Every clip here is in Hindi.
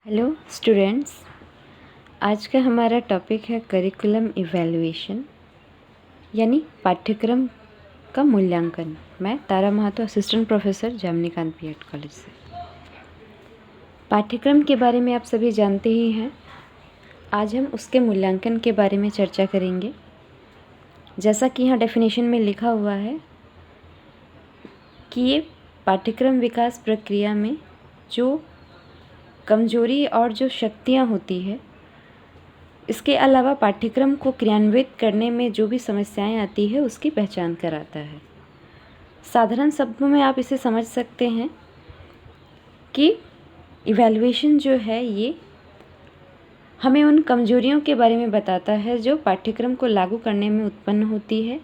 Hello students. आज का हमारा टॉपिक है करिकुलम इवैल्यूएशन यानी पाठ्यक्रम का मूल्यांकन। मैं तारा महातो, असिस्टेंट प्रोफेसर, जामनीकांत बीएड कॉलेज से। पाठ्यक्रम के बारे में आप सभी जानते ही हैं। आज हम उसके मूल्यांकन के बारे में चर्चा करेंगे। जैसा कि यहाँ डेफिनेशन में लिखा हुआ है कि ये पाठ्यक्रम विकास प्रक्रिया में जो कमजोरी और जो शक्तियाँ होती है, इसके अलावा पाठ्यक्रम को क्रियान्वित करने में जो भी समस्याएं आती है उसकी पहचान कराता है। साधारण शब्दों में आप इसे समझ सकते हैं कि इवैल्यूएशन जो है ये हमें उन कमजोरियों के बारे में बताता है जो पाठ्यक्रम को लागू करने में उत्पन्न होती है,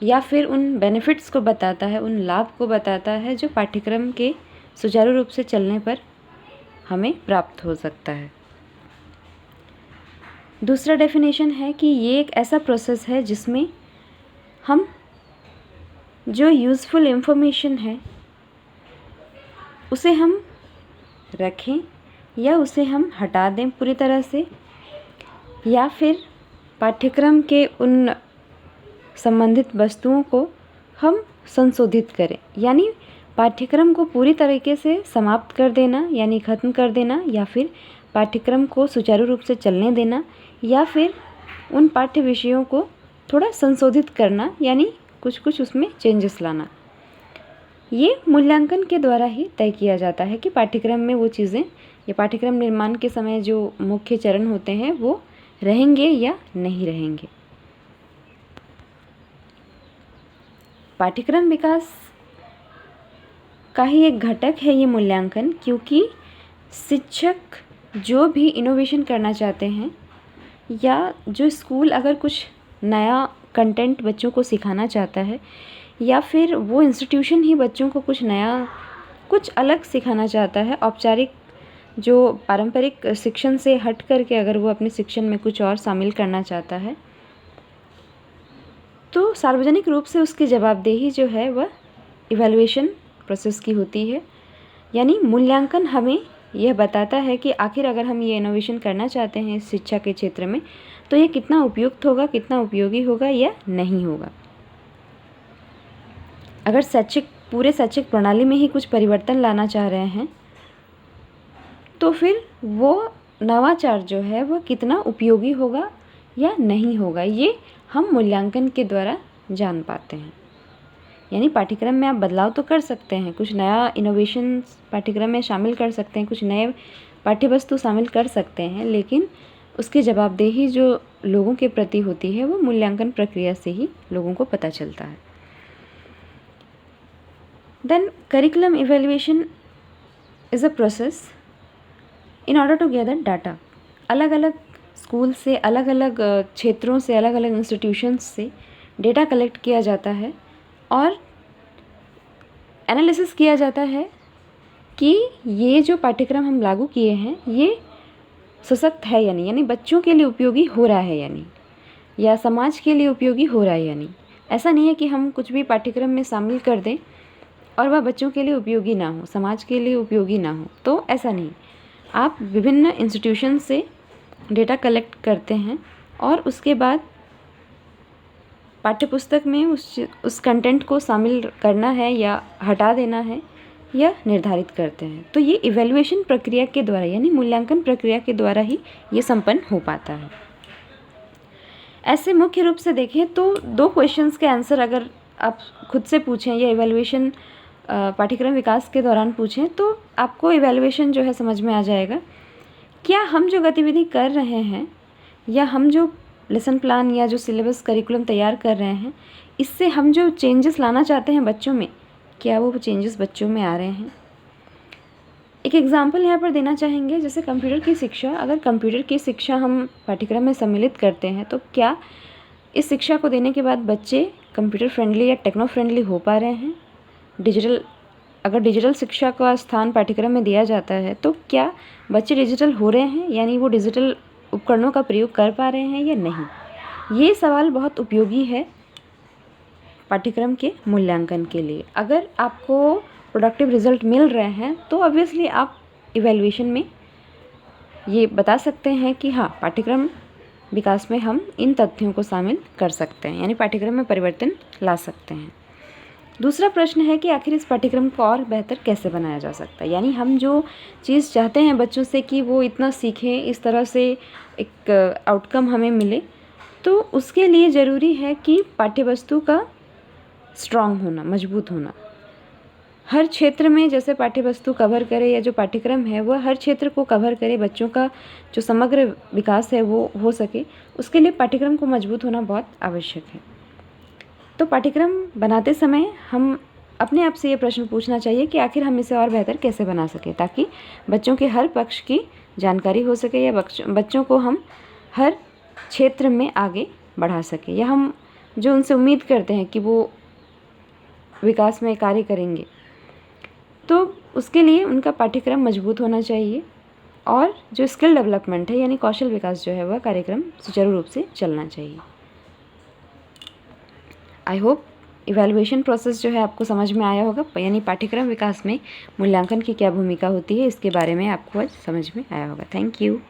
या फिर उन बेनिफिट्स को बताता है, उन लाभ को बताता है जो पाठ्यक्रम के सुचारू रूप से चलने पर हमें प्राप्त हो सकता है। दूसरा डेफिनेशन है कि ये एक ऐसा प्रोसेस है जिसमें हम जो यूज़फुल इंफॉर्मेशन है उसे हम रखें या उसे हम हटा दें पूरी तरह से, या फिर पाठ्यक्रम के उन संबंधित वस्तुओं को हम संशोधित करें, यानी पाठ्यक्रम को पूरी तरीके से समाप्त कर देना यानी ख़त्म कर देना, या फिर पाठ्यक्रम को सुचारू रूप से चलने देना, या फिर उन पाठ्य विषयों को थोड़ा संशोधित करना यानी कुछ कुछ उसमें चेंजेस लाना। ये मूल्यांकन के द्वारा ही तय किया जाता है कि पाठ्यक्रम में वो चीज़ें या पाठ्यक्रम निर्माण के समय जो मुख्य चरण होते हैं वो रहेंगे या नहीं रहेंगे। पाठ्यक्रम विकास का ही एक घटक है ये मूल्यांकन, क्योंकि शिक्षक जो भी इनोवेशन करना चाहते हैं या जो स्कूल अगर कुछ नया कंटेंट बच्चों को सिखाना चाहता है, या फिर वो इंस्टीट्यूशन ही बच्चों को कुछ नया कुछ अलग सिखाना चाहता है, औपचारिक जो पारंपरिक शिक्षण से हट करके अगर वो अपने शिक्षण में कुछ और शामिल करना चाहता है, तो सार्वजनिक रूप से उसकी जवाबदेही जो है वह इवैल्यूएशन प्रोसेस की होती है। यानी मूल्यांकन हमें यह बताता है कि आखिर अगर हम ये इनोवेशन करना चाहते हैं इस शिक्षा के क्षेत्र में तो ये कितना उपयुक्त होगा, कितना उपयोगी होगा या नहीं होगा। अगर पूरे शैक्षिक प्रणाली में ही कुछ परिवर्तन लाना चाह रहे हैं तो फिर वो नवाचार जो है वह कितना उपयोगी होगा या नहीं होगा, ये हम मूल्यांकन के द्वारा जान पाते हैं। यानी पाठ्यक्रम में आप बदलाव तो कर सकते हैं, कुछ नया इनोवेशन पाठ्यक्रम में शामिल कर सकते हैं, कुछ नए पाठ्यवस्तु शामिल कर सकते हैं, लेकिन उसकी जवाबदेही जो लोगों के प्रति होती है वो मूल्यांकन प्रक्रिया से ही लोगों को पता चलता है। Then curriculum evaluation is a process in order to gather data. अलग अलग स्कूल से, अलग अलग क्षेत्रों से, अलग अलग इंस्टीट्यूशंस से डेटा कलेक्ट किया जाता है और एनालिसिस किया जाता है कि ये जो पाठ्यक्रम हम लागू किए हैं ये सशक्त है यानी बच्चों के लिए उपयोगी हो रहा है यानी, या समाज के लिए उपयोगी हो रहा है यानी। ऐसा नहीं है कि हम कुछ भी पाठ्यक्रम में शामिल कर दें और वह बच्चों के लिए उपयोगी ना हो, समाज के लिए उपयोगी ना हो, तो ऐसा नहीं। आप विभिन्न इंस्टीट्यूशन से डेटा कलेक्ट करते हैं और उसके बाद पाठ्यपुस्तक में उस कंटेंट को शामिल करना है या हटा देना है या निर्धारित करते हैं। तो ये इवैल्यूएशन प्रक्रिया के द्वारा यानी मूल्यांकन प्रक्रिया के द्वारा ही ये संपन्न हो पाता है। ऐसे मुख्य रूप से देखें तो 2 क्वेश्चंस के आंसर अगर आप खुद से पूछें या इवैल्यूएशन पाठ्यक्रम विकास के दौरान पूछें तो आपको इवैल्यूएशन जो है समझ में आ जाएगा। क्या हम जो गतिविधि कर रहे हैं या हम जो लेसन प्लान या जो सिलेबस करिकुलम तैयार कर रहे हैं, इससे हम जो चेंजेस लाना चाहते हैं बच्चों में, क्या वो चेंजेस बच्चों में आ रहे हैं। एक एग्जांपल यहाँ पर देना चाहेंगे, जैसे कंप्यूटर की शिक्षा। अगर कंप्यूटर की शिक्षा हम पाठ्यक्रम में सम्मिलित करते हैं तो क्या इस शिक्षा को देने के बाद बच्चे कंप्यूटर फ्रेंडली या टेक्नो फ्रेंडली हो पा रहे हैं। अगर डिजिटल शिक्षा का स्थान पाठ्यक्रम में दिया जाता है तो क्या बच्चे डिजिटल हो रहे हैं, यानी वो डिजिटल उपकरणों का प्रयोग कर पा रहे हैं या नहीं। ये सवाल बहुत उपयोगी है पाठ्यक्रम के मूल्यांकन के लिए। अगर आपको प्रोडक्टिव रिजल्ट मिल रहे हैं तो ऑब्वियसली आप इवैल्यूएशन में ये बता सकते हैं कि हाँ, पाठ्यक्रम विकास में हम इन तथ्यों को शामिल कर सकते हैं, यानी पाठ्यक्रम में परिवर्तन ला सकते हैं। दूसरा प्रश्न है कि आखिर इस पाठ्यक्रम को और बेहतर कैसे बनाया जा सकता है, यानी हम जो चीज़ चाहते हैं बच्चों से कि वो इतना सीखें, इस तरह से एक आउटकम हमें मिले, तो उसके लिए ज़रूरी है कि पाठ्यवस्तु का स्ट्रॉन्ग होना, मजबूत होना। हर क्षेत्र में जैसे पाठ्यवस्तु कवर करे या जो पाठ्यक्रम है वह हर क्षेत्र को कवर करे, बच्चों का जो समग्र विकास है वो हो सके, उसके लिए पाठ्यक्रम को मजबूत होना बहुत आवश्यक है। तो पाठ्यक्रम बनाते समय हम अपने आप से ये प्रश्न पूछना चाहिए कि आखिर हम इसे और बेहतर कैसे बना सकें, ताकि बच्चों के हर पक्ष की जानकारी हो सके या बच्चों को हम हर क्षेत्र में आगे बढ़ा सकें, या हम जो उनसे उम्मीद करते हैं कि वो विकास में कार्य करेंगे, तो उसके लिए उनका पाठ्यक्रम मजबूत होना चाहिए और जो स्किल डेवलपमेंट है यानी कौशल विकास जो है वह कार्यक्रम सुचारू रूप से चलना चाहिए। आई होप इवैल्यूएशन प्रोसेस जो है आपको समझ में आया होगा, यानी पाठ्यक्रम विकास में मूल्यांकन की क्या भूमिका होती है, इसके बारे में आपको आज समझ में आया होगा। Thank you.